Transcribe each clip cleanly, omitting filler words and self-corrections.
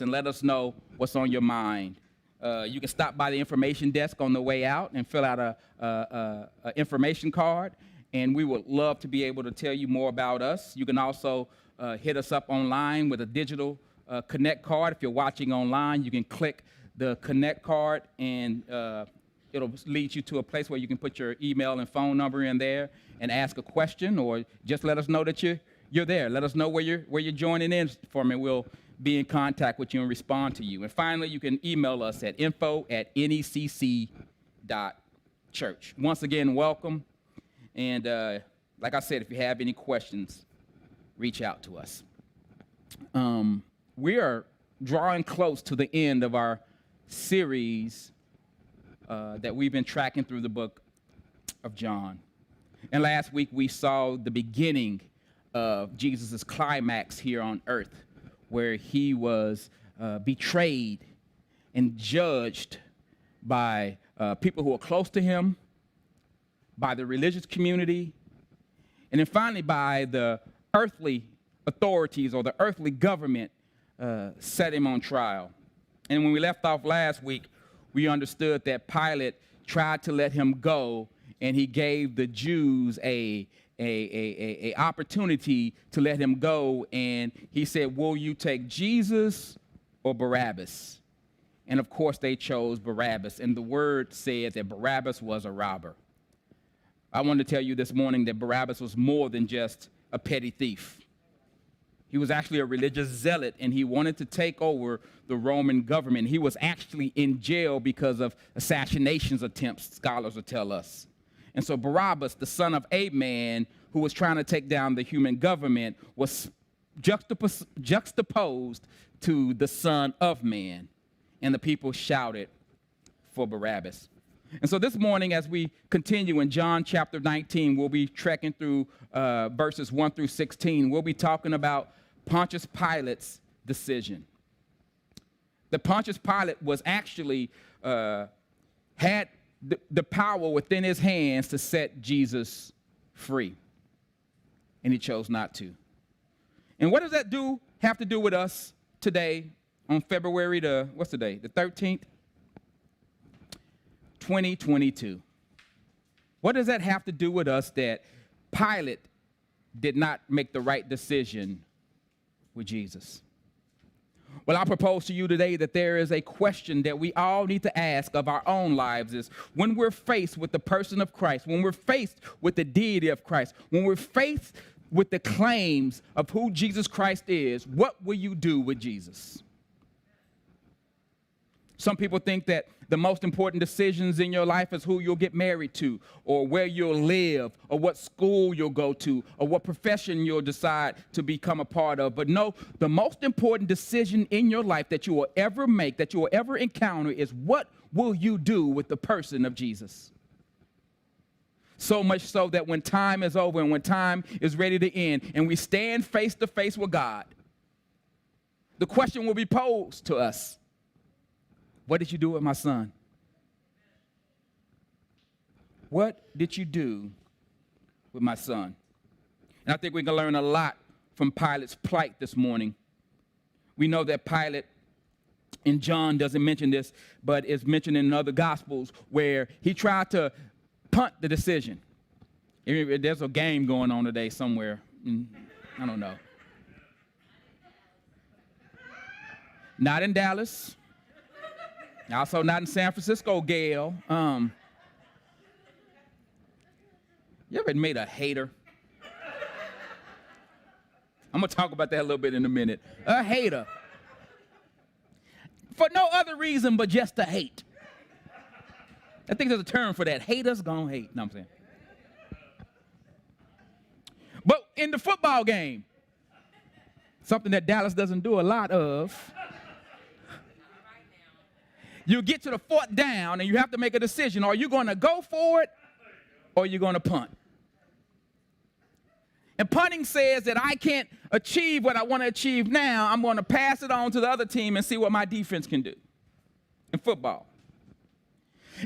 and let us know what's on your mind. You can stop by the information desk on the way out and fill out a information card, and we would love to be able to tell you more about us. You can also hit us up online with a digital Connect card. If you're watching online, you can click the Connect card, and it'll lead you to a place where you can put your email and phone number in there and ask a question, or just let us know that you're there. Let us know where you're joining in from, and we'll be in contact with you and respond to you. And finally, you can email us at info@necc.church. Once again, welcome. And like I said, if you have any questions, reach out to us. We are drawing close to the end of our series that we've been tracking through the book of John. And last week, we saw the beginning of Jesus' climax here on earth, where he was betrayed and judged by people who are close to him, by the religious community, and then finally by the earthly authorities or the earthly government set him on trial. And when we left off last week, we understood that Pilate tried to let him go, and he gave the Jews a opportunity to let him go, and he said, will you take Jesus or Barabbas? And of course they chose Barabbas, and the word said that Barabbas was a robber. I want to tell you this morning that Barabbas was more than just a petty thief. He was actually a religious zealot, and he wanted to take over the Roman government. He was actually in jail because of assassinations attempts, scholars will tell us. And so Barabbas, the son of a man who was trying to take down the human government, was juxtaposed to the Son of Man. And the people shouted for Barabbas. And so this morning, as we continue in John chapter 19, we'll be trekking through verses 1 through 16. We'll be talking about Pontius Pilate's decision. The Pontius Pilate was actually had the power within his hands to set Jesus free, and he chose not to. And what does that have to do with us today on February what's the day? The 13th, 2022. What does that have to do with us that Pilate did not make the right decision with Jesus? Well, I propose to you today that there is a question that we all need to ask of our own lives is when we're faced with the person of Christ, when we're faced with the deity of Christ, when we're faced with the claims of who Jesus Christ is, what will you do with Jesus? Some people think that the most important decisions in your life is who you'll get married to, or where you'll live, or what school you'll go to, or what profession you'll decide to become a part of. But no, the most important decision in your life that you will ever make, that you will ever encounter, is what will you do with the person of Jesus? So much so that when time is over and when time is ready to end and we stand face to face with God, the question will be posed to us. What did you do with my son? What did you do with my son? And I think we can learn a lot from Pilate's plight this morning. We know that Pilate, and John doesn't mention this, but it's mentioned in other Gospels, where he tried to punt the decision. There's a game going on today somewhere. I don't know. Not in Dallas. Also not in San Francisco, Gail. You ever made a hater? I'm going to talk about that a little bit in a minute. A hater. For no other reason but just to hate. I think there's a term for that. Haters gonna hate. No, I'm saying. But in the football game, something that Dallas doesn't do a lot of, you get to the fourth down and you have to make a decision. Are you going to go for it or are you going to punt? And punting says that I can't achieve what I want to achieve now. I'm going to pass it on to the other team and see what my defense can do in football.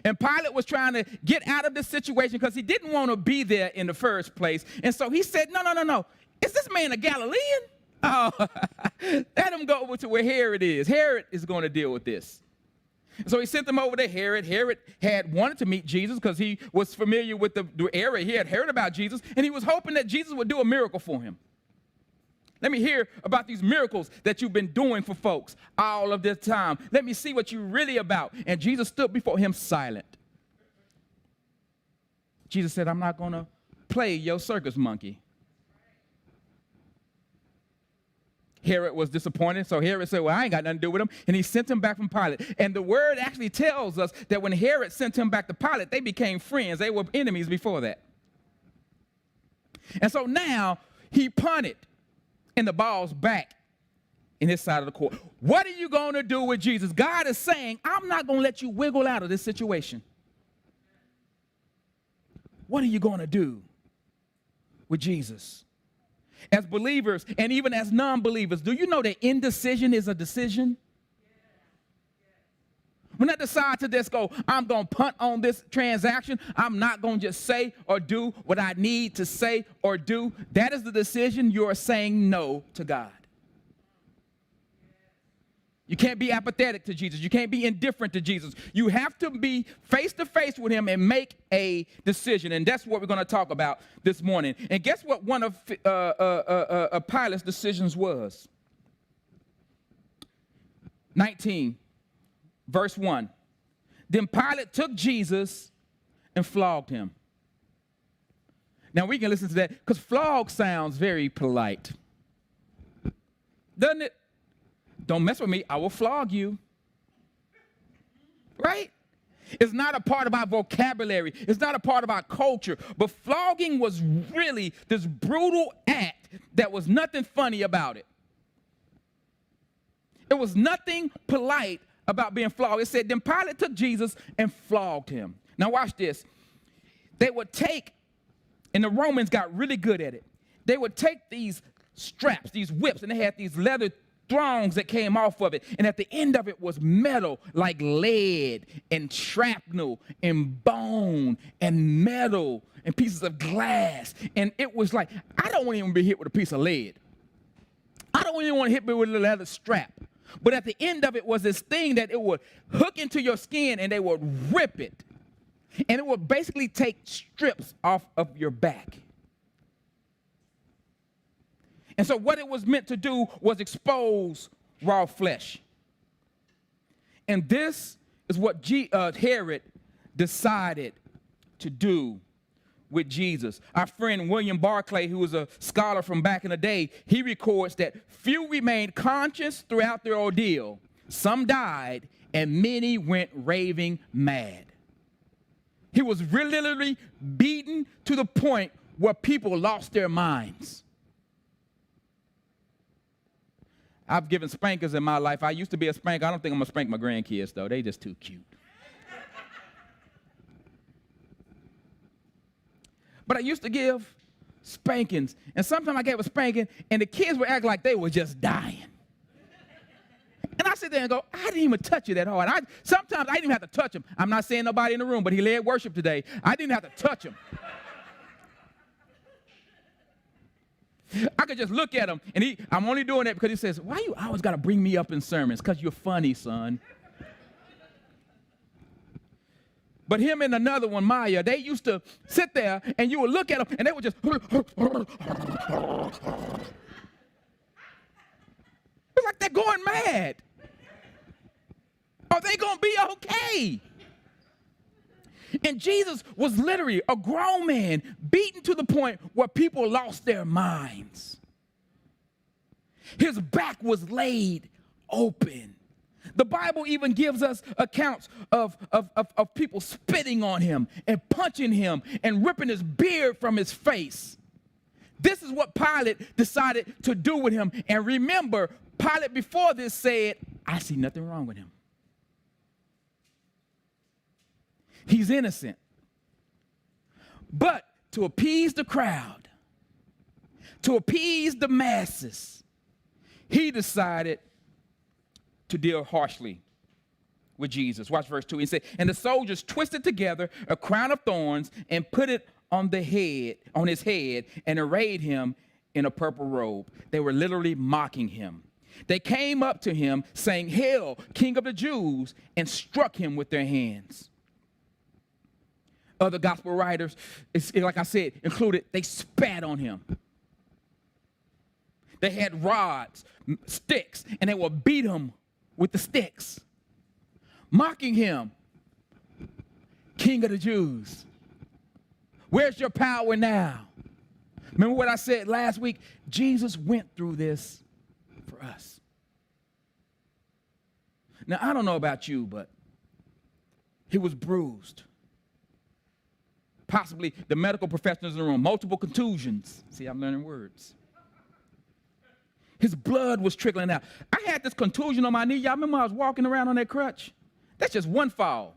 And Pilate was trying to get out of this situation because he didn't want to be there in the first place. And so he said, no. Is this man a Galilean? Oh, let him go over to where Herod is. Herod is going to deal with this. So he sent them over to Herod. Herod had wanted to meet Jesus because he was familiar with the area. He had heard about Jesus, and he was hoping that Jesus would do a miracle for him. Let me hear about these miracles that you've been doing for folks all of this time. Let me see what you're really about. And Jesus stood before him silent. Jesus said, I'm not going to play your circus monkey. Herod was disappointed, so Herod said, well, I ain't got nothing to do with him, and he sent him back from Pilate. And the word actually tells us that when Herod sent him back to Pilate, they became friends. They were enemies before that. And so now he punted, and the ball's back in his side of the court. What are you going to do with Jesus? God is saying, I'm not going to let you wiggle out of this situation. What are you going to do with Jesus? As believers and even as non-believers, do you know that indecision is a decision? When I decide to just go, I'm going to punt on this transaction, I'm not going to just say or do what I need to say or do, that is the decision. You're saying no to God. You can't be apathetic to Jesus. You can't be indifferent to Jesus. You have to be face to face with him and make a decision. And that's what we're going to talk about this morning. And guess what one of Pilate's decisions was? 19, verse 1. Then Pilate took Jesus and flogged him. Now we can listen to that because flog sounds very polite. Doesn't it? Don't mess with me, I will flog you. Right? It's not a part of our vocabulary. It's not a part of our culture. But flogging was really this brutal act that was nothing funny about it. It was nothing polite about being flogged. It said, then Pilate took Jesus and flogged him. Now watch this. They would take, and the Romans got really good at it. They would take these straps, these whips, and they had these leather thongs that came off of it, and at the end of it was metal like lead and shrapnel and bone and metal and pieces of glass. And it was like, I don't want to even be hit with a piece of lead. I don't even want to hit me with a leather strap. But at the end of it was this thing that it would hook into your skin and they would rip it. And it would basically take strips off of your back. And so what it was meant to do was expose raw flesh. And this is what Herod decided to do with Jesus. Our friend William Barclay, who was a scholar from back in the day, he records that few remained conscious throughout their ordeal. Some died, and many went raving mad. He was literally beaten to the point where people lost their minds. I've given spankers in my life. I used to be a spanker. I don't think I'm going to spank my grandkids, though. They just too cute. But I used to give spankings. And sometimes I gave a spanking, and the kids would act like they were just dying. And I sit there and go, I didn't even touch you that hard. Sometimes I didn't even have to touch him. I'm not saying nobody in the room, but he led worship today. I didn't have to touch him. I could just look at him, and I'm only doing that because he says, why you always got to bring me up in sermons? Because you're funny, son. But him and another one, Maya, they used to sit there, and you would look at them, and they would just... It's like they're going mad. Are they going to be okay? And Jesus was literally a grown man, beaten to the point where people lost their minds. His back was laid open. The Bible even gives us accounts of people spitting on him and punching him and ripping his beard from his face. This is what Pilate decided to do with him. And remember, Pilate before this said, I see nothing wrong with him. He's innocent. But to appease the crowd, to appease the masses, he decided to deal harshly with Jesus. Watch verse 2. He said, and the soldiers twisted together a crown of thorns and put it on his head, and arrayed him in a purple robe. They were literally mocking him. They came up to him saying, "Hail, King of the Jews," and struck him with their hands. Other gospel writers, like I said, included, they spat on him. They had rods, sticks, and they would beat him with the sticks, mocking him. "King of the Jews, where's your power now?" Remember what I said last week? Jesus went through this for us. Now, I don't know about you, but he was bruised. Possibly the medical professionals in the room, multiple contusions. See, I'm learning words. His blood was trickling out. I had this contusion on my knee. Y'all remember I was walking around on that crutch? That's just one fall.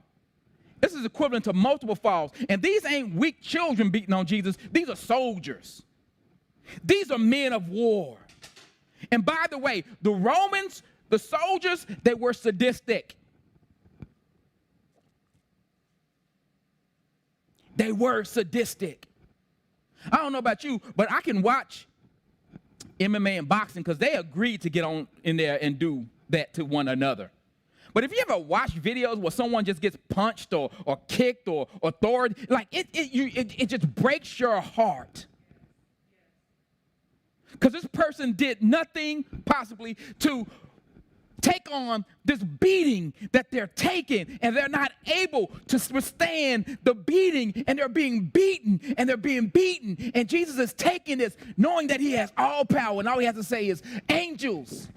This is equivalent to multiple falls. And these ain't weak children beating on Jesus. These are soldiers. These are men of war. And by the way, the Romans, the soldiers, they were sadistic. They were sadistic. I don't know about you, but I can watch MMA and boxing because they agreed to get on in there and do that to one another. But if you ever watch videos where someone just gets punched or kicked or thrown, like it just breaks your heart. Because this person did nothing possibly to take on this beating that they're taking, and they're not able to withstand the beating, and they're being beaten, and they're being beaten. And Jesus is taking this, knowing that he has all power, and all he has to say is, "Angels."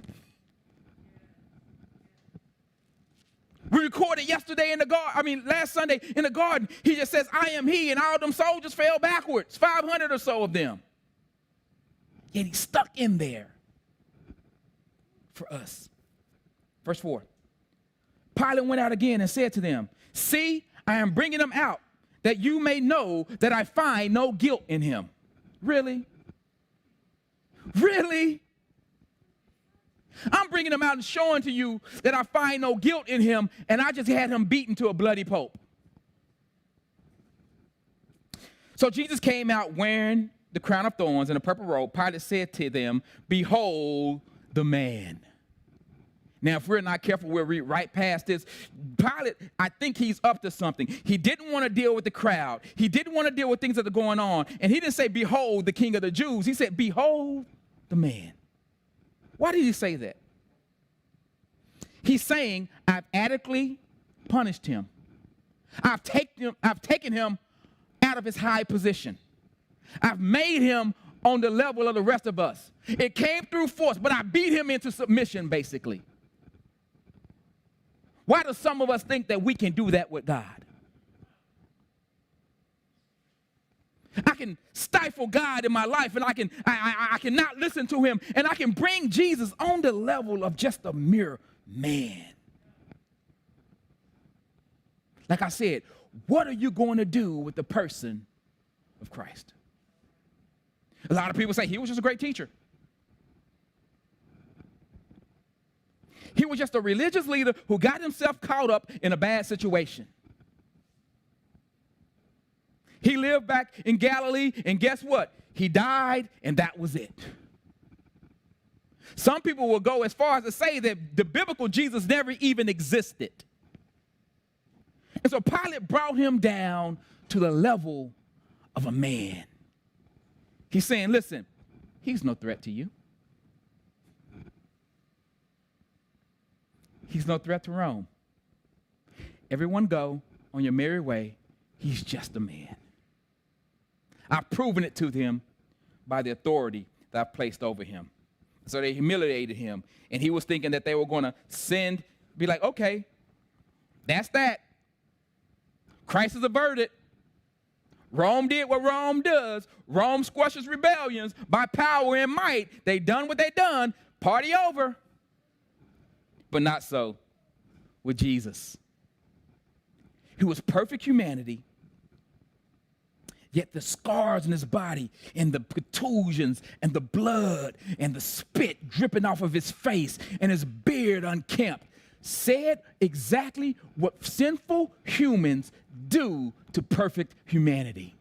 We recorded yesterday in the garden, last Sunday in the garden, he just says, "I am he," and all them soldiers fell backwards, 500 or so of them. Yet he's stuck in there for us. Verse 4. Pilate went out again and said to them, "See, I am bringing him out, that you may know that I find no guilt in him." Really? Really? I'm bringing him out and showing to you that I find no guilt in him, and I just had him beaten to a bloody pulp. So Jesus came out wearing the crown of thorns and a purple robe. Pilate said to them, "Behold the man." Now, if we're not careful, we'll read right past this. Pilate, I think he's up to something. He didn't want to deal with the crowd. He didn't want to deal with things that are going on. And he didn't say, "Behold the King of the Jews." He said, "Behold the man." Why did he say that? He's saying, I've adequately punished him. I've taken him out of his high position. I've made him on the level of the rest of us. It came through force, but I beat him into submission, basically. Why do some of us think that we can do that with God? I can stifle God in my life, and I cannot listen to him, and I can bring Jesus on the level of just a mere man. Like I said, what are you going to do with the person of Christ? A lot of people say he was just a great teacher. He was just a religious leader who got himself caught up in a bad situation. He lived back in Galilee, and guess what? He died, and that was it. Some people will go as far as to say that the biblical Jesus never even existed. And so Pilate brought him down to the level of a man. He's saying, listen, he's no threat to you. He's no threat to Rome. Everyone go on your merry way. He's just a man. I've proven it to them by the authority that I've placed over him. So they humiliated him. And he was thinking that they were going to be like, okay, that's that. Christ is averted. Rome did what Rome does. Rome squashes rebellions by power and might. They done what they done. Party over. But not so with Jesus. He was perfect humanity. Yet the scars in his body and the contusions and the blood and the spit dripping off of his face and his beard unkempt said exactly what sinful humans do to perfect humanity.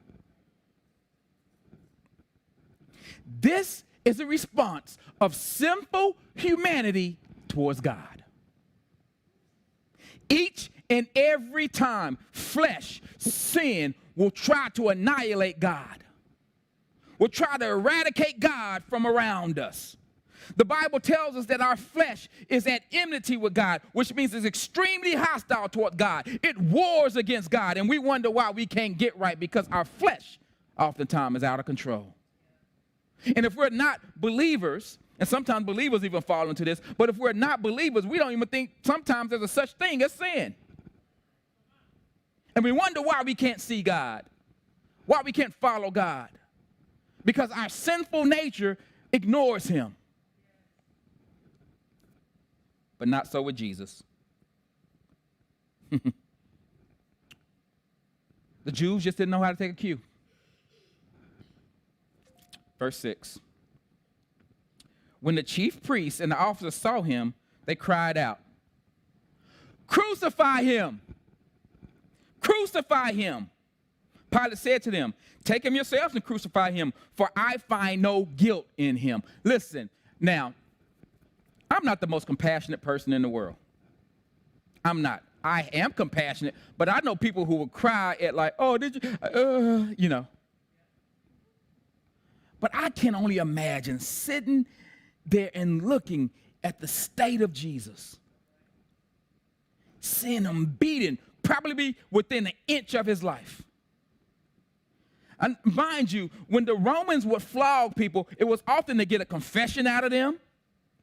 This is a response of sinful humanity towards God. Each and every time flesh, sin will try to annihilate God, will try to eradicate God from around us. The Bible tells us that our flesh is at enmity with God, which means it's extremely hostile toward God. It wars against God, and we wonder why we can't get right, because our flesh oftentimes is out of control. And if we're not believers, and sometimes believers even fall into this, but if we're not believers, we don't even think sometimes there's a such thing as sin. And we wonder why we can't see God, why we can't follow God, because our sinful nature ignores him. But not so with Jesus. The Jews just didn't know how to take a cue. Verse 6. When the chief priests and the officers saw him, they cried out, "Crucify him! Crucify him!" Pilate said to them, "Take him yourselves and crucify him, for I find no guilt in him." Listen, now, I'm not the most compassionate person in the world. I'm not. I am compassionate, but I know people who will cry at like, "Oh, did you, you know." But I can only imagine sitting there and looking at the state of Jesus, seeing him beaten, probably be within an inch of his life. And mind you, when the Romans would flog people, it was often to get a confession out of them,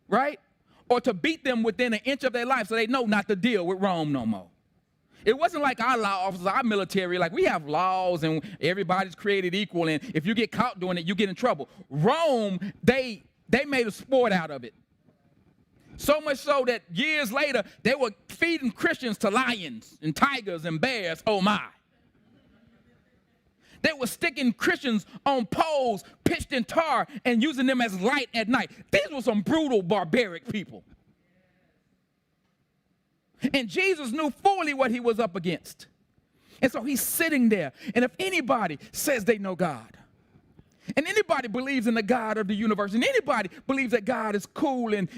right? Or to beat them within an inch of their life so they know not to deal with Rome no more. It wasn't like our law officers, our military, like we have laws and everybody's created equal, and if you get caught doing it, you get in trouble. Rome, they made a sport out of it. So much so that years later, they were feeding Christians to lions and tigers and bears, oh my. They were sticking Christians on poles, pitched in tar, and using them as light at night. These were some brutal, barbaric people. And Jesus knew fully what he was up against. And so he's sitting there. And if anybody says they know God, and anybody believes in the God of the universe, and anybody believes that God is cool and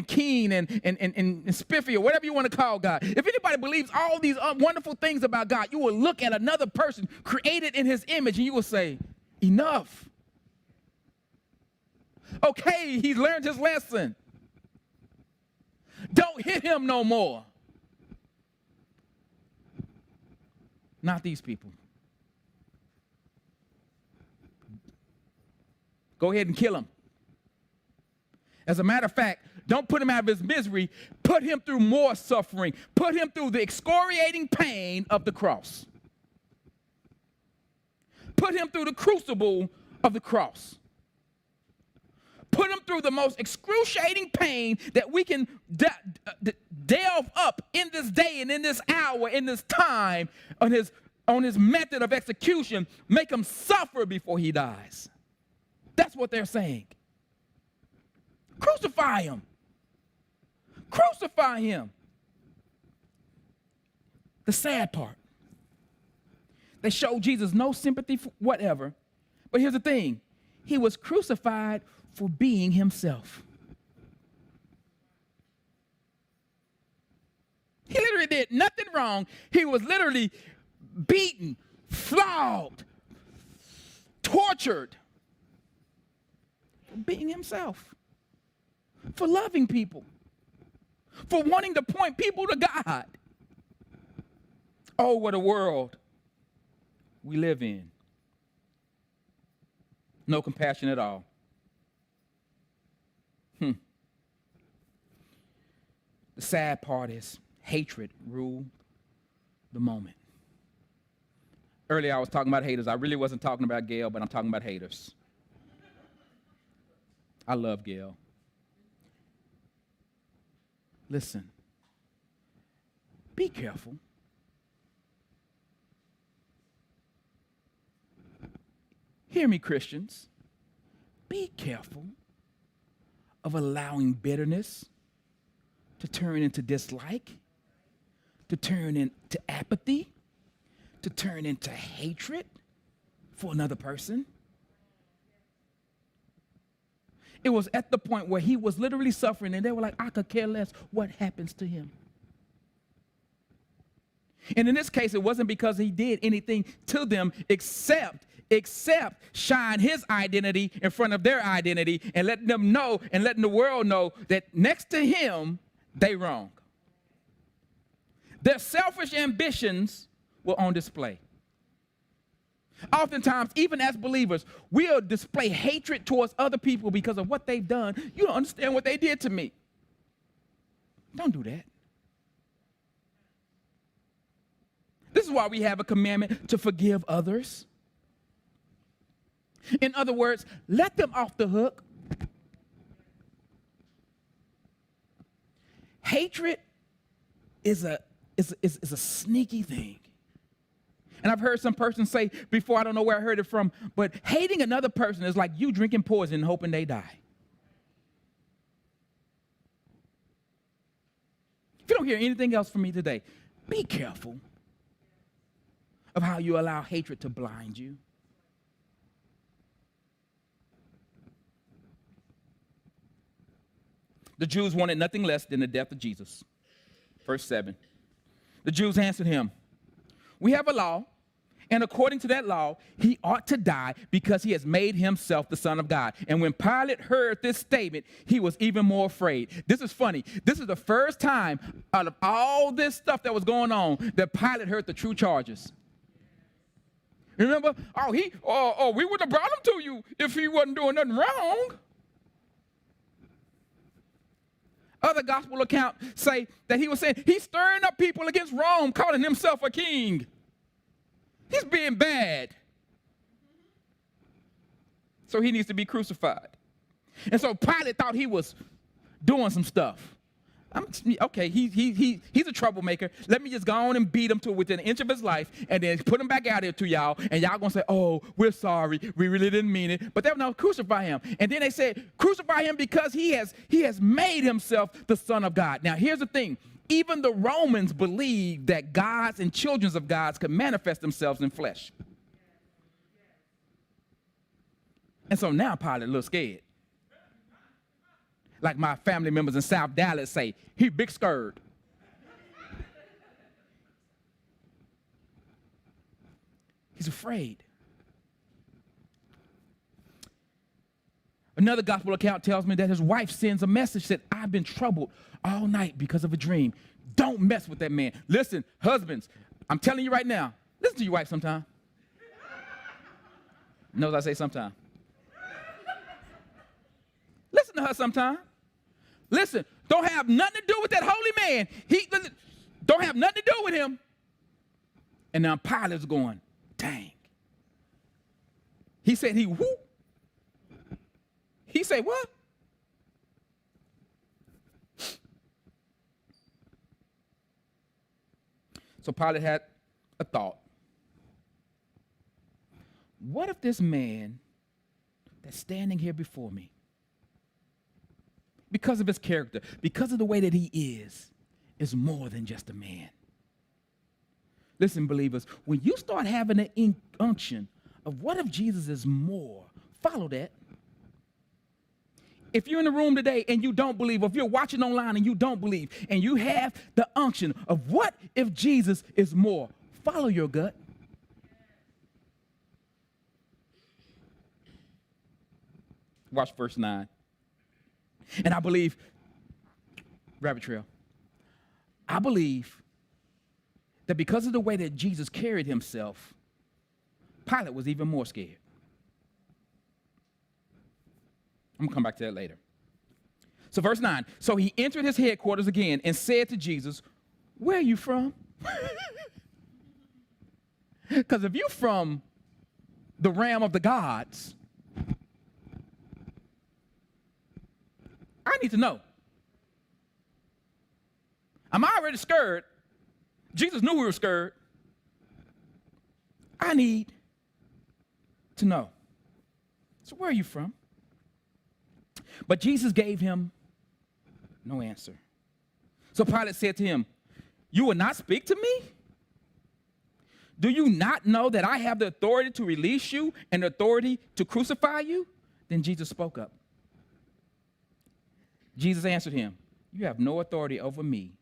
keen and spiffy, or whatever you want to call God, if anybody believes all these wonderful things about God, you will look at another person created in his image and you will say, enough. Okay, he learned his lesson. Don't hit him no more. Not these people. Go ahead and kill him. As a matter of fact, don't put him out of his misery. Put him through more suffering. Put him through the excoriating pain of the cross. Put him through the crucible of the cross. Put him through the most excruciating pain that we can delve up in this day and in this hour, in this time, on his method of execution. Make him suffer before he dies. That's what they're saying. Crucify him. Crucify him. The sad part, they showed Jesus no sympathy for whatever. But here's the thing. He was crucified for being himself. He literally did nothing wrong. He was literally beaten, flogged, tortured for being himself, for loving people, for wanting to point people to God. Oh, what a world we live in. No compassion at all. The sad part is hatred ruled the moment. Earlier I was talking about haters. I really wasn't talking about Gail, but I'm talking about haters. I love Gail. Listen, be careful. Hear me, Christians. Be careful of allowing bitterness to turn into dislike, to turn into apathy, to turn into hatred for another person. It was at the point where he was literally suffering, and they were like, I could care less what happens to him. And in this case, it wasn't because he did anything to them except shine his identity in front of their identity and letting them know and letting the world know that next to him, they wrong. Their selfish ambitions were on display. Oftentimes, even as believers, we'll display hatred towards other people because of what they've done. You don't understand what they did to me. Don't do that. This is why we have a commandment to forgive others. In other words, let them off the hook. Hatred is a sneaky thing. And I've heard some person say before, I don't know where I heard it from, but hating another person is like you drinking poison and hoping they die. If you don't hear anything else from me today, be careful of how you allow hatred to blind you. The Jews wanted nothing less than the death of Jesus. Verse 7. The Jews answered him, we have a law, and according to that law, he ought to die because he has made himself the Son of God. And when Pilate heard this statement, he was even more afraid. This is funny. This is the first time out of all this stuff that was going on that Pilate heard the true charges. Remember? We would have brought him to you if he wasn't doing nothing wrong. Other gospel accounts say that he was saying he's stirring up people against Rome, calling himself a king. He's being bad. So he needs to be crucified. And so Pilate thought he was doing some stuff. Okay, he's a troublemaker. Let me just go on and beat him to within an inch of his life and then put him back out here to y'all. And y'all going to say, oh, we're sorry. We really didn't mean it. But they no, crucify him. And then they said, crucify him because he has made himself the Son of God. Now, here's the thing. Even the Romans believed that gods and children of gods could manifest themselves in flesh. And so now Pilate a little scared. Like my family members in South Dallas say, he big scared. He's afraid. Another gospel account tells me that his wife sends a message that I've been troubled all night because of a dream. Don't mess with that man. Listen, husbands, I'm telling you right now, listen to your wife sometime. Knows I say sometime. Listen to her sometime. Listen, don't have nothing to do with that holy man. Don't have nothing to do with him. And now Pilate's going, dang. He said he who? He said what? So Pilate had a thought. What if this man that's standing here before me, because of his character, because of the way that he is more than just a man? Listen, believers, when you start having an unction of what if Jesus is more, follow that. If you're in the room today and you don't believe, or if you're watching online and you don't believe, and you have the unction of what if Jesus is more, follow your gut. Watch verse 9. And I believe, rabbit trail, I believe that because of the way that Jesus carried himself, Pilate was even more scared. I'm going to come back to that later. So verse 9, so he entered his headquarters again and said to Jesus, where are you from? Because if you're from the realm of the gods, I need to know. I'm already scared. Jesus knew we were scared. I need to know. So where are you from? But Jesus gave him no answer. So Pilate said to him, you will not speak to me? Do you not know that I have the authority to release you and the authority to crucify you? Then Jesus spoke up. Jesus answered him, you have no authority over me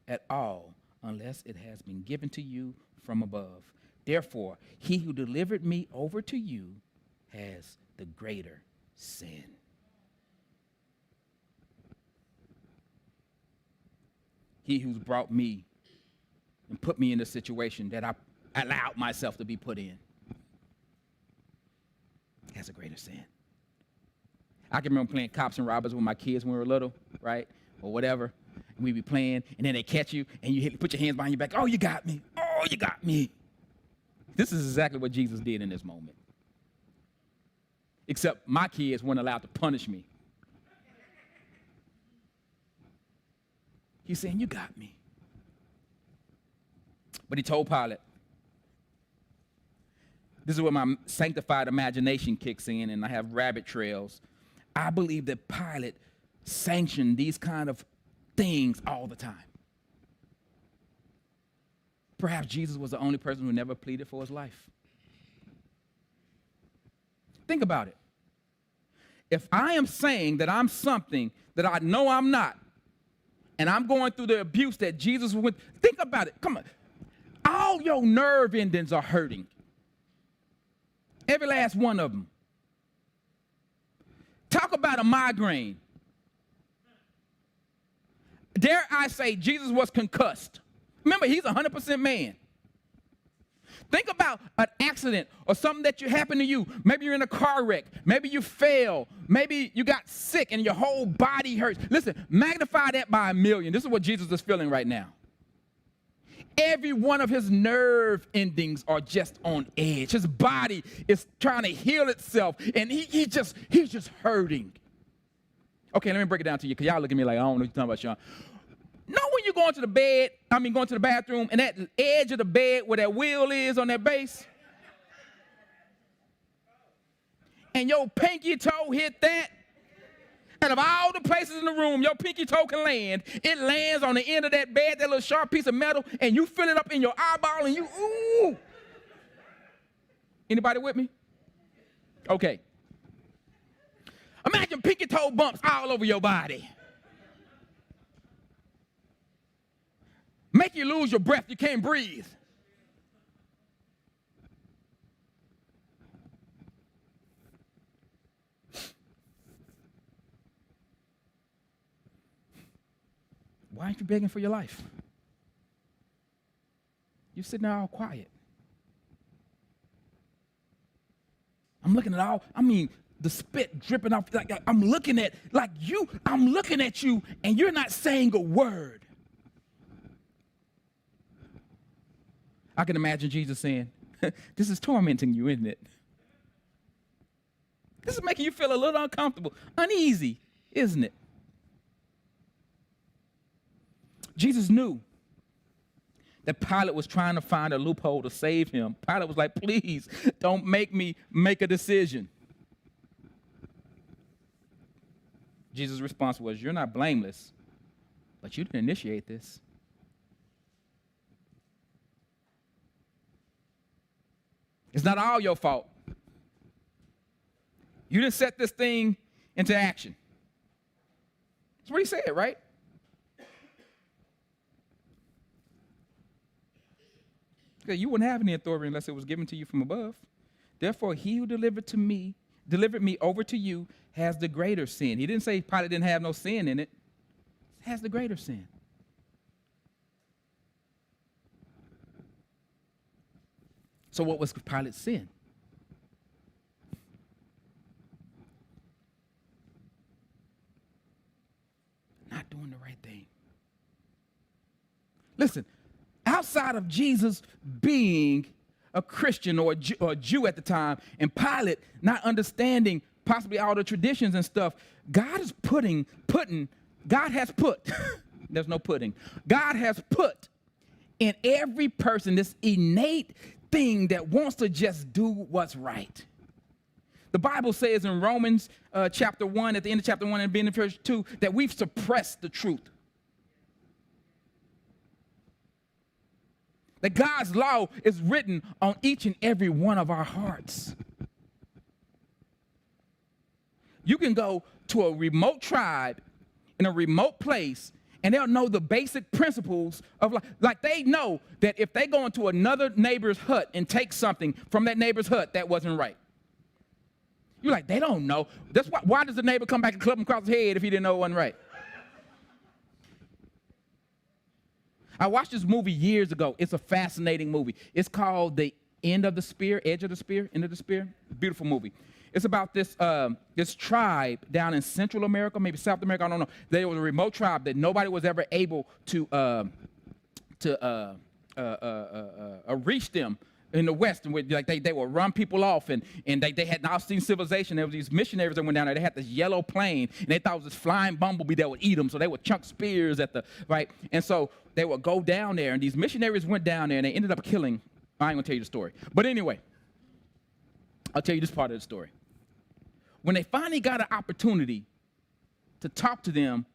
at all unless it has been given to you from above. Therefore, he who delivered me over to you has the greater sin. He who's brought me and put me in the situation that I allowed myself to be put in has a greater sin. I can remember playing cops and robbers with my kids when we were little, right? Or whatever. And we'd be playing, and then they catch you, and you put your hands behind your back. Oh, you got me. Oh, you got me. This is exactly what Jesus did in this moment. Except my kids weren't allowed to punish me. He's saying, you got me. But he told Pilate, this is where my sanctified imagination kicks in, and I have rabbit trails. I believe that Pilate sanctioned these kind of things all the time. Perhaps Jesus was the only person who never pleaded for his life. Think about it. If I am saying that I'm something that I know I'm not, and I'm going through the abuse that Jesus went, think about it. Come on. All your nerve endings are hurting. Every last one of them. Talk about a migraine. Dare I say Jesus was concussed. Remember, he's 100% man. Think about an accident or something that happened to you. Maybe you're in a car wreck. Maybe you fell. Maybe you got sick and your whole body hurts. Listen, magnify that by 1,000,000. This is what Jesus is feeling right now. Every one of his nerve endings are just on edge. His body is trying to heal itself, and he's just hurting. Okay, let me break it down to you, because y'all look at me like, I don't know what you're talking about, Sean. Know when you're going to the bathroom, and that edge of the bed where that wheel is on that base, and your pinky toe hit that, and of all the places in the room your pinky toe can land, it lands on the end of that bed, that little sharp piece of metal, and you feel it up in your eyeball, and you, ooh. Anybody with me? Okay. Imagine pinky toe bumps all over your body. Make you lose your breath. You can't breathe. Why aren't you begging for your life? You're sitting there all quiet. I'm looking at the spit dripping off. I'm looking at you, and you're not saying a word. I can imagine Jesus saying, this is tormenting you, isn't it? This is making you feel a little uncomfortable, uneasy, isn't it? Jesus knew that Pilate was trying to find a loophole to save him. Pilate was like, please, don't make me make a decision. Jesus' response was, you're not blameless, but you didn't initiate this. It's not all your fault. You didn't set this thing into action. That's what he said, right? Because you wouldn't have any authority unless it was given to you from above. Therefore, he who delivered me over to you has the greater sin. He didn't say Pilate didn't have no sin in it. It has the greater sin. So what was Pilate's sin? Not doing the right thing. Listen, outside of Jesus being a Christian or a Jew at the time, and Pilate not understanding possibly all the traditions and stuff, God has put, there's no pudding. God has put in every person this innate thing that wants to just do what's right. The Bible says in Romans chapter 1, at the end of chapter 1 and beginning of verse 2, that we've suppressed the truth. That God's law is written on each and every one of our hearts. You can go to a remote tribe in a remote place, and they'll know the basic principles of life. Like they know that if they go into another neighbor's hut and take something from that neighbor's hut, that wasn't right. You're like, they don't know. That's why does the neighbor come back and club him across his head if he didn't know it wasn't right? I watched this movie years ago. It's a fascinating movie. It's called The End of the Spear, Edge of the Spear, End of the Spear. Beautiful movie. It's about this tribe down in Central America, maybe South America, I don't know. They were a remote tribe that nobody was ever able to reach them in the West. And like they would run people off, and they had not seen civilization. There was these missionaries that went down there. They had this yellow plane, and they thought it was this flying bumblebee that would eat them, so they would chunk spears at the, right? And so they would go down there, and these missionaries went down there, and they ended up killing. I ain't gonna tell you the story. But anyway, I'll tell you this part of the story. When they finally got an opportunity to talk to them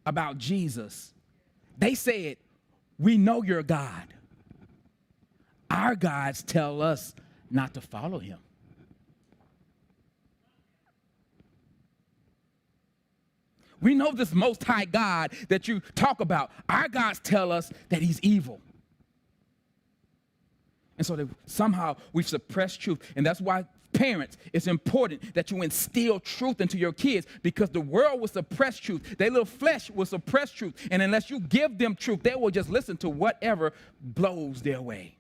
about Jesus, they said, "We know you're God. Our gods tell us not to follow him." We know this Most High God that you talk about. Our gods tell us that he's evil. And so somehow we've suppressed truth. And that's why, parents, it's important that you instill truth into your kids, because the world will suppress truth. Their little flesh will suppress truth. And unless you give them truth, they will just listen to whatever blows their way.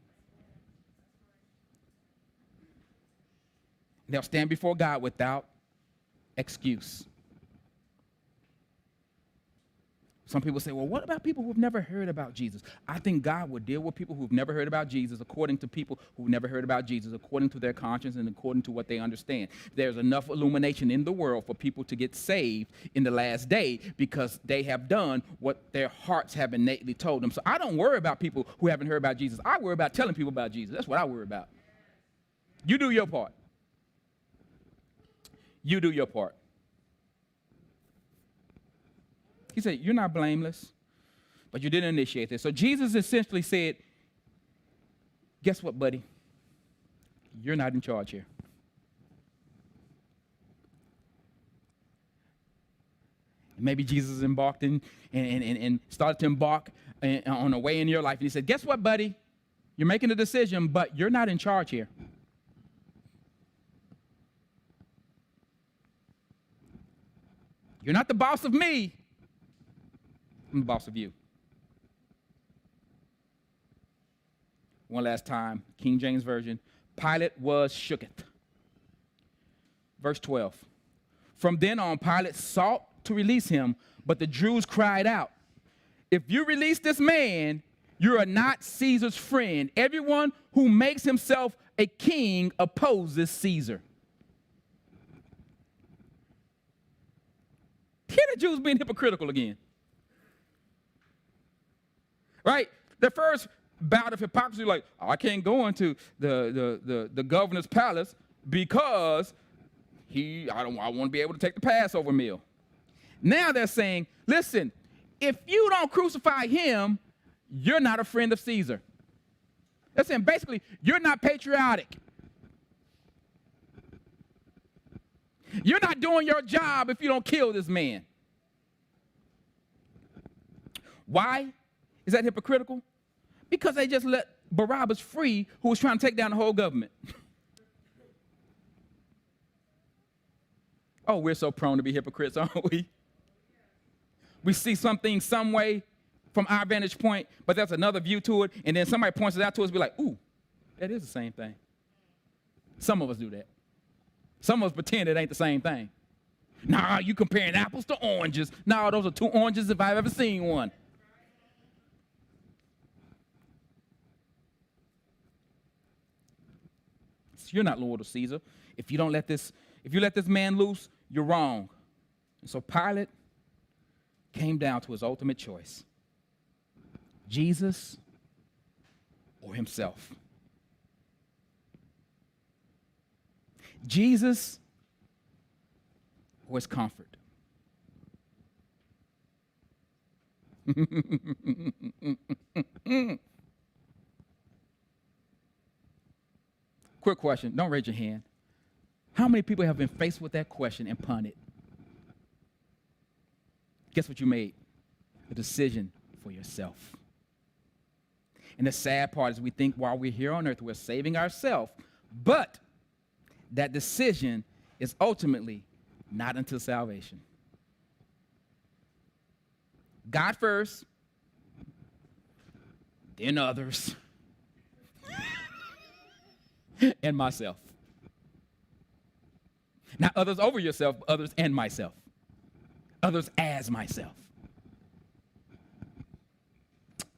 They'll stand before God without excuse. Some people say, well, what about people who've never heard about Jesus? I think God will deal with people who've never heard about Jesus according to people who've never heard about Jesus, according to their conscience and according to what they understand. There's enough illumination in the world for people to get saved in the last day because they have done what their hearts have innately told them. So I don't worry about people who haven't heard about Jesus. I worry about telling people about Jesus. That's what I worry about. You do your part. You do your part. He said, you're not blameless, but you didn't initiate this. So Jesus essentially said, guess what, buddy? You're not in charge here. Maybe Jesus embarked and started to embark on a way in your life. And he said, guess what, buddy? You're making a decision, but you're not in charge here. You're not the boss of me. I'm the boss of you. One last time, King James Version. Pilate was shooketh. Verse 12. From then on, Pilate sought to release him, but the Jews cried out, if you release this man, you are not Caesar's friend. Everyone who makes himself a king opposes Caesar. Here the Jews being hypocritical again. Right? The first bout of hypocrisy, like, oh, I can't go into the governor's palace because I want to be able to take the Passover meal. Now they're saying, listen, if you don't crucify him, you're not a friend of Caesar. They're saying basically, you're not patriotic. You're not doing your job if you don't kill this man. Why is that hypocritical? Because they just let Barabbas free, who was trying to take down the whole government. Oh, we're so prone to be hypocrites, aren't we? We see something some way from our vantage point, but there's another view to it, and then somebody points it out to us, be like, ooh, that is the same thing. Some of us do that. Some of us pretend it ain't the same thing. Nah, you comparing apples to oranges. Nah, those are two oranges if I've ever seen one. You're not loyal to Caesar. If you let this man loose, you're wrong. And so Pilate came down to his ultimate choice. Jesus or himself. Jesus or his comfort. Quick question. Don't raise your hand. How many people have been faced with that question and punted? guess what you made? A decision for yourself. And the sad part is we think while we're here on earth, we're saving ourselves, but that decision is ultimately not until salvation. God first, then others, and myself. Not others over yourself, but others and myself. Others as myself.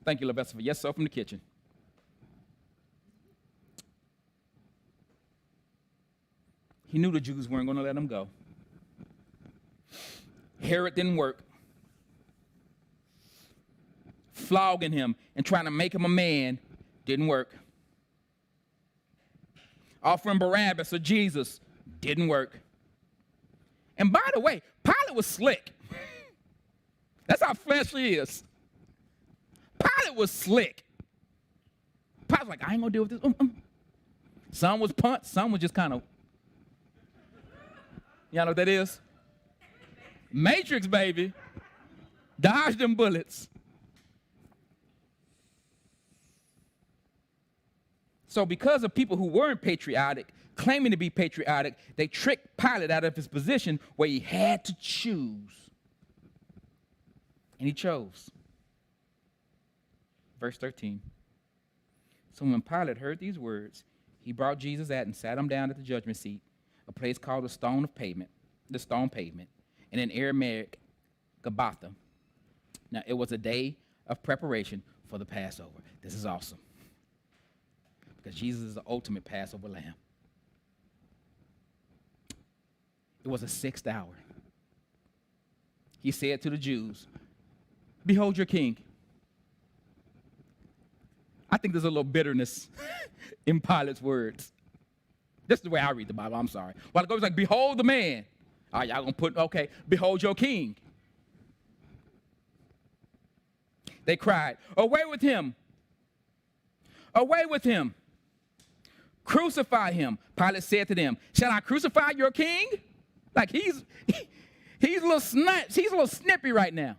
Thank you, LaVesta, for yes, sir, from the kitchen. He knew the Jews weren't going to let him go. Herod didn't work. Flogging him and trying to make him a man didn't work. Offering Barabbas or Jesus didn't work. And by the way, Pilate was slick. That's how fleshly he is. Pilate was slick. Pilate was like, I ain't gonna deal with this. Some was punched, some was just kind of, y'all know what that is? Matrix, baby. Dodge them bullets. So because of people who weren't patriotic, claiming to be patriotic, they tricked Pilate out of his position where he had to choose. And he chose. Verse 13. So when Pilate heard these words, he brought Jesus out and sat him down at the judgment seat, a place called the stone pavement, and in Aramaic, Gabbatha. Now, it was a day of preparation for the Passover. This is awesome. Because Jesus is the ultimate Passover lamb. It was the 6th hour. He said to the Jews, behold your king. I think there's a little bitterness in Pilate's words. This is the way I read the Bible, I'm sorry. While it goes like, behold the man. All right, y'all gonna put, okay, behold your king. They cried, away with him. Away with him. Crucify him. Pilate said to them, shall I crucify your king? Like he's a little snippy right now.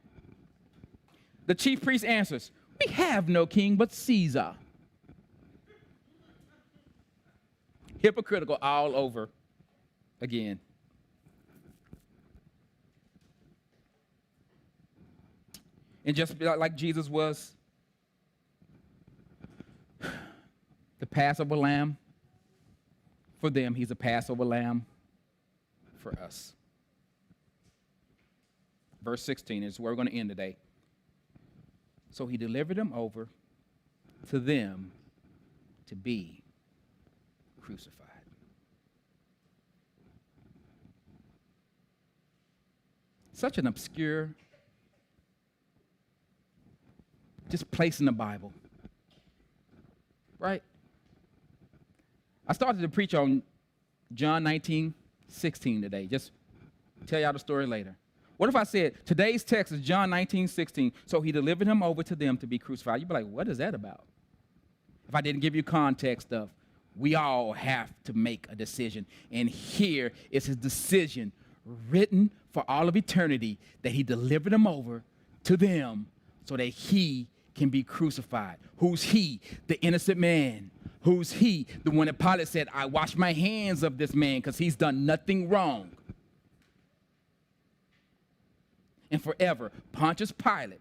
The chief priest answers, we have no king but Caesar. Hypocritical all over again. And just like Jesus was the Passover lamb for them, he's a Passover lamb for us. Verse 16 is where we're going to end today. So he delivered them over to them to be crucified. Such an obscure just place in the Bible, right? I started to preach on John 19:16 today. Just tell y'all the story later. What if I said, today's text is John 19:16, so he delivered him over to them to be crucified. You'd be like, what is that about? If I didn't give you context of, we all have to make a decision. And here is his decision written for all of eternity, that he delivered him over to them so that he can be crucified. Who's he? The innocent man. Who's he? The one that Pilate said, I wash my hands of this man because he's done nothing wrong. And forever, Pontius Pilate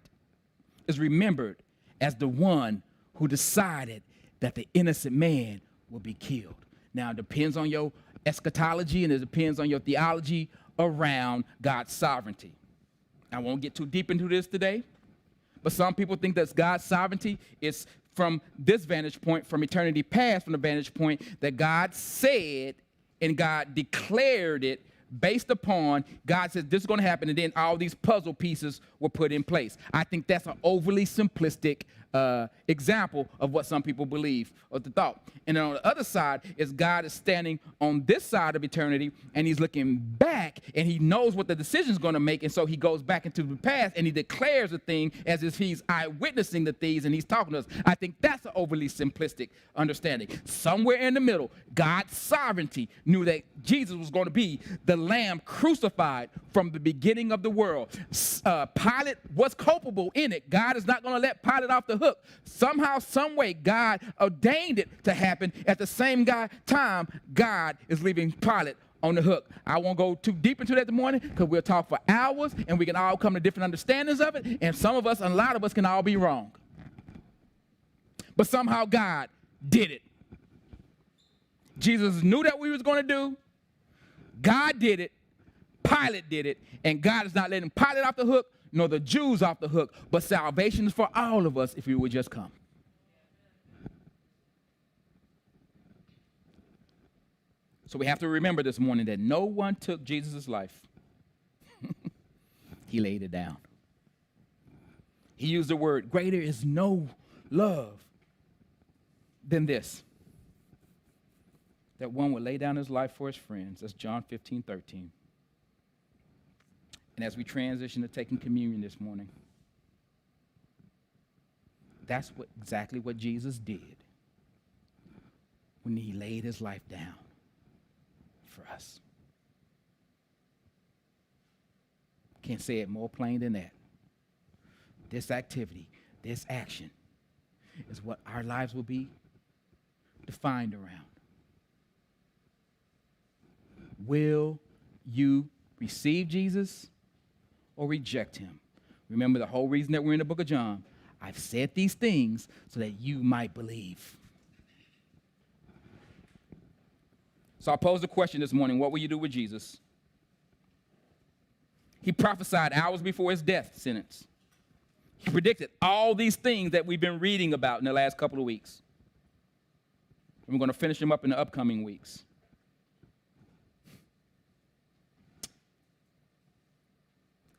is remembered as the one who decided that the innocent man will be killed. Now, it depends on your eschatology and it depends on your theology around God's sovereignty. I won't get too deep into this today, but some people think that God's sovereignty is from this vantage point, from eternity past, from the vantage point that God said and God declared it based upon God says this is going to happen, and then all these puzzle pieces were put in place. I think that's an overly simplistic example of what some people believe or the thought. And then on the other side is God is standing on this side of eternity, and he's looking back, and he knows what the decision is going to make, and so he goes back into the past, and he declares a thing as if he's eyewitnessing the things, and he's talking to us. I think that's an overly simplistic understanding. Somewhere in the middle, God's sovereignty knew that Jesus was going to be the lamb crucified from the beginning of the world. Pilate was culpable in it. God is not going to let Pilate off the hook. Somehow, some way, God ordained it to happen. At the same time, God is leaving Pilate on the hook. I won't go too deep into that this morning because we'll talk for hours and we can all come to different understandings of it. And some of us, a lot of us can all be wrong. But somehow God did it. Jesus knew that we was going to do. God did it. Pilate did it. And God is not letting Pilate off the hook, nor the Jews off the hook. But salvation is for all of us if we would just come. So we have to remember this morning that no one took Jesus' life. He laid it down. He used the word, greater is no love than this, that one would lay down his life for his friends. That's John 15:13. And as we transition to taking communion this morning, that's exactly what Jesus did when he laid his life down for us. Can't say it more plain than that. This activity, this action is what our lives will be defined around. Will you receive Jesus or reject him? Remember the whole reason that we're in the book of John. I've said these things so that you might believe. So I posed a question this morning. What will you do with Jesus? He prophesied hours before his death sentence. He predicted all these things that we've been reading about in the last couple of weeks. And we're going to finish them up in the upcoming weeks.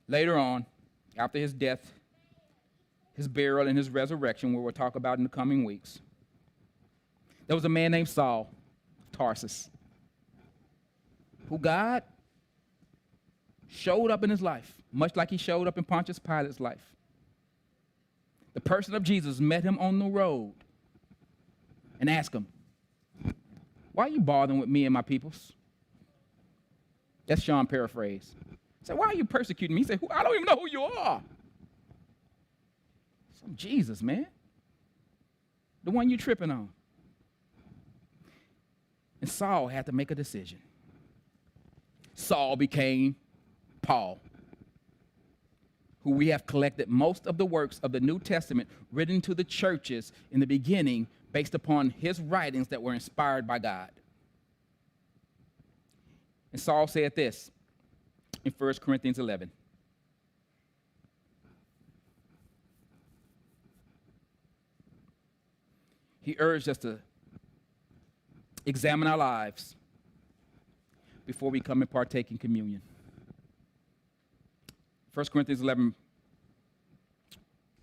Later on, after his death, his burial, and his resurrection, where we'll talk about in the coming weeks, there was a man named Saul of Tarsus, who God showed up in his life, much like he showed up in Pontius Pilate's life. The person of Jesus met him on the road and asked him, why are you bothering with me and my peoples? That's Sean paraphrase. He said, why are you persecuting me? He said, I don't even know who you are. I'm Jesus, man. The one you tripping on. And Saul had to make a decision. Saul became Paul, who we have collected most of the works of the New Testament written to the churches in the beginning based upon his writings that were inspired by God. And Saul said this in 1 Corinthians 11. He urged us to examine our lives before we come and partake in communion. 1 Corinthians 11,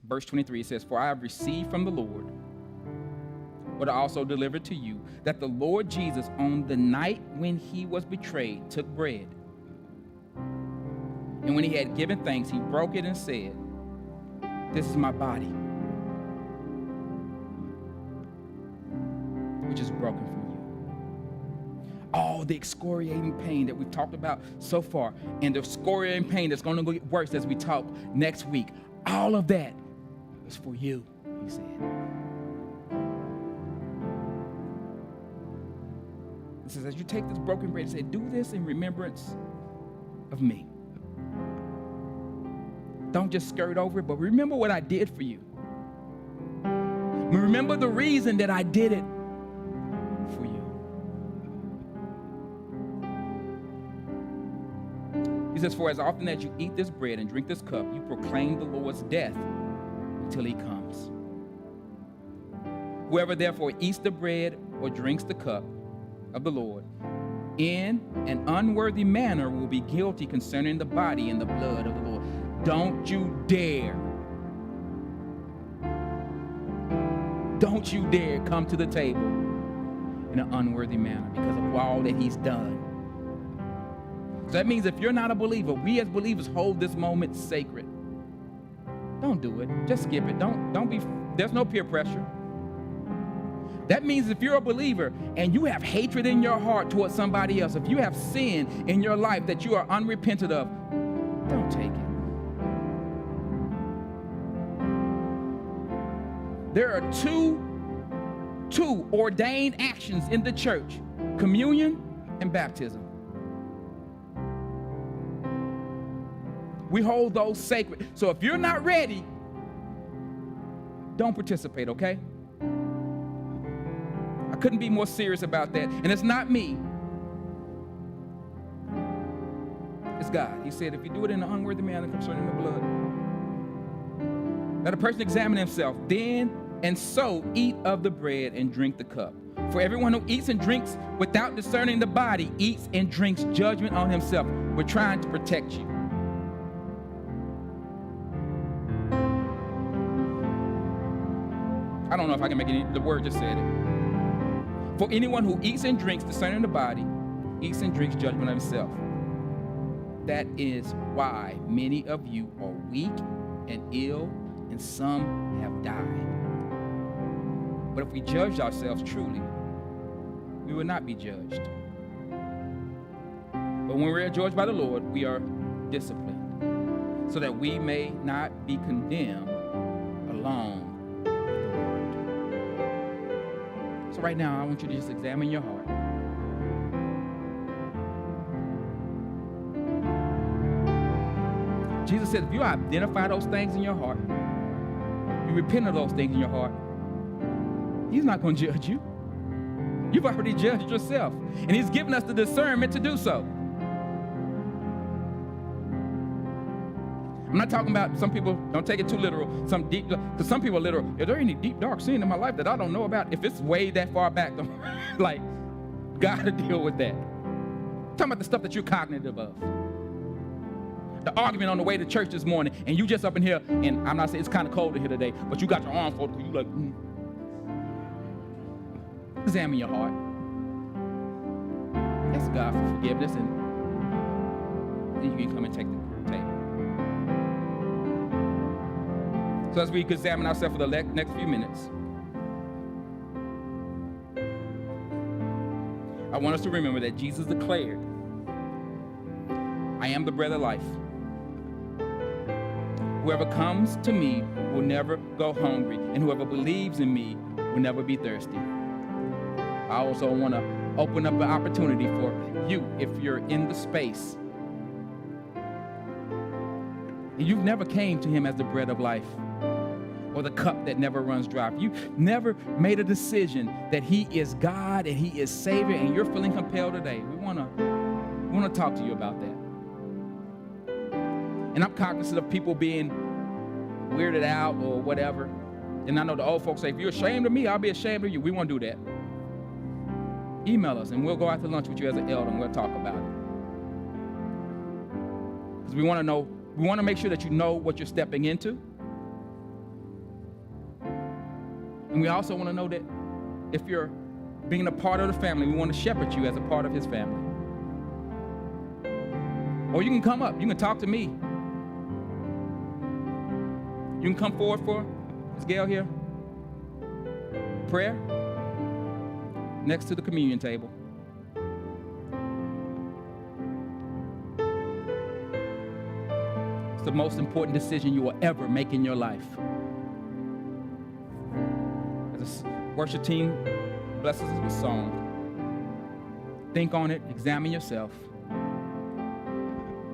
verse 23, it says, for I have received from the Lord what I also delivered to you, that the Lord Jesus, on the night when he was betrayed, took bread. And when he had given thanks, he broke it and said, this is my body, which is broken for you. All the excoriating pain that we've talked about so far, and the excoriating pain that's going to get worse as we talk next week, all of that is for you, he said. He says, as you take this broken bread, he said, do this in remembrance of me. Don't just skirt over it, but remember what I did for you. Remember the reason that I did it for you. He says, for as often as you eat this bread and drink this cup, you proclaim the Lord's death until he comes. Whoever therefore eats the bread or drinks the cup of the Lord in an unworthy manner will be guilty concerning the body and the blood of the Lord. Don't you dare. Don't you dare come to the table in an unworthy manner because of all that he's done. So that means if you're not a believer, we as believers hold this moment sacred. Don't do it. Just skip it. Don't be, there's no peer pressure. That means if you're a believer and you have hatred in your heart towards somebody else, if you have sin in your life that you are unrepentant of, don't take it. There are two ordained actions in the church: communion and baptism. We hold those sacred. So if you're not ready, don't participate, okay? I couldn't be more serious about that. And it's not me. It's God. He said, if you do it in an unworthy manner concerning the blood, let a person examine himself, then and so eat of the bread and drink the cup. For everyone who eats and drinks without discerning the body eats and drinks judgment on himself. We're trying to protect you. I don't know if I can make it. The word just said it. For anyone who eats and drinks discerning the body eats and drinks judgment of himself. That is why many of you are weak and ill, and some have died. But if we judged ourselves truly, we would not be judged. But when we are judged by the Lord, we are disciplined, so that we may not be condemned along with the world. So right now, I want you to just examine your heart. Jesus said, if you identify those things in your heart, you repent of those things in your heart, He's not going to judge you. You've already judged yourself. And He's given us the discernment to do so. I'm not talking about, some people don't take it too literal, because some people are literal. Is there any deep, dark sin in my life that I don't know about? If it's way that far back, like, God to deal with that. I'm talking about the stuff that you're cognitive of. The argument on the way to church this morning, and you just up in here, and I'm not saying it's kind of cold in here today, but you got your arms folded, you like, Examine your heart. Ask God for forgiveness, and then you can come and take the table. So as we examine ourselves for the next few minutes, I want us to remember that Jesus declared, I am the bread of life. Whoever comes to me will never go hungry, and whoever believes in me will never be thirsty. I also want to open up an opportunity for you, if you're in the space and you've never came to Him as the bread of life or the cup that never runs dry. If you've never made a decision that He is God and He is Savior, and you're feeling compelled today, we want to talk to you about that. And I'm cognizant of people being weirded out or whatever. And I know the old folks say, if you're ashamed of me, I'll be ashamed of you. We won't do that. Email us, and we'll go out to lunch with you as an elder, and we'll talk about it. Because we want to make sure that you know what you're stepping into. And we also want to know that if you're being a part of the family, we want to shepherd you as a part of His family. Or you can come up, you can talk to me. You can come forward for Ms. Gail here. Prayer. Next to the communion table. It's the most important decision you will ever make in your life. As the worship team blesses us with song, think on it, examine yourself.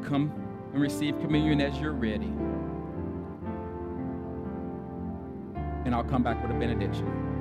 Come and receive communion as you're ready. And I'll come back with a benediction.